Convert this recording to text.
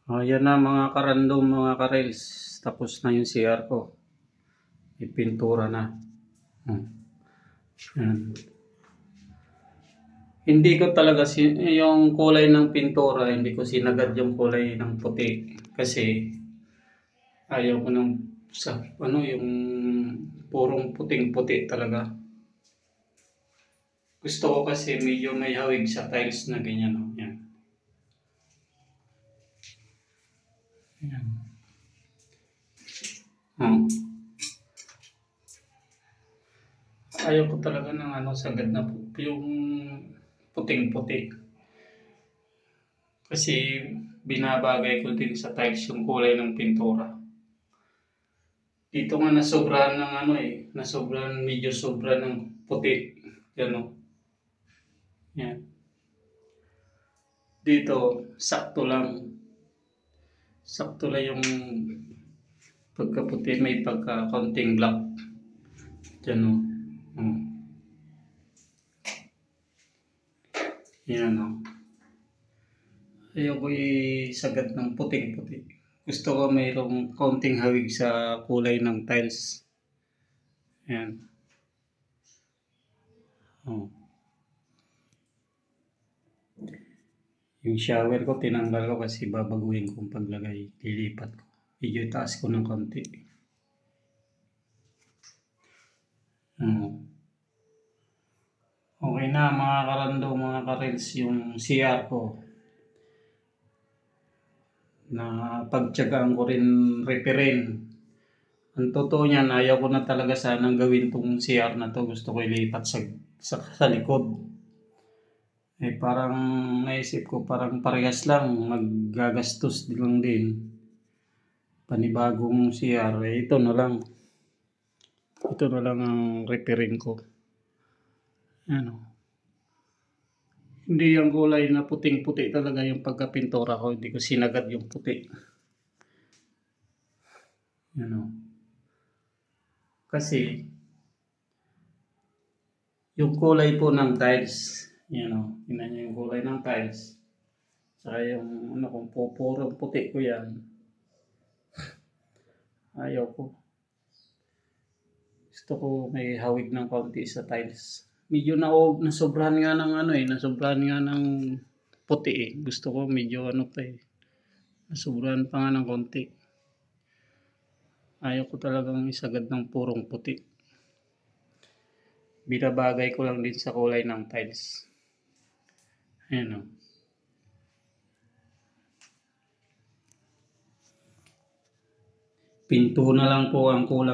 Yan na mga karandom, mga karels. Tapos na yung CR ko. Ipintura na. Yan. Hindi ko talaga yung kulay ng pintura, hindi ko sinagad yung kulay ng puti. Kasi ayaw ko ng yung purong puting-puti talaga. Gusto ko kasi medyo may hawig sa tiles na ganyan. Yan. Yan. Ayaw ko talaga ng sagad na yung puting-puti. Kasi binabagay ko din sa tiles yung kulay ng pintura. Dito nga nasobrahan ng medyo sobra ng puti. Yan. Yan. Dito, sakto lang. Sakto lang yung pagkaputi, may pagka-counting black. Yan Yan Ayoko isagad ng puting-puti. Gusto ko mayroong konting hawig sa kulay ng tiles. Yan. Yung shower ko, tinanggal ko kasi babaguhin kong paglagay. Lilipat ko. Medyo itaas ko ng konti. Okay na mga karando, mga karels, yung CR ko. Na pagtyagaan ko rin reparin. Ang totoo niyan, ayaw ko na talaga sanang gawin tong CR na to. Gusto ko ilipat sa likod. Parang naisip ko parang parehas lang. Maggagastos lang din. Panibagong CR. Ito na lang. Ito na lang ang repairing ko. Hindi yung kulay na puting-puti talaga yung pagkapintura ko. Hindi ko sinagad yung puti. Kasi yung kulay po ng tiles, tingnan nyo yung kulay ng tiles. Saka yung kung pupurong puti ko yan. Ayaw ko. Gusto ko may hawig ng konti sa tiles. Medyo nasobrahan nga ng nasobrahan nga ng puti Gusto ko medyo nasobrahan pa nga ng konti. Ayaw ko talagang isagad ng purong puti. Binabagay ko lang din sa kulay ng tiles. Pinto na lang po ang kulang.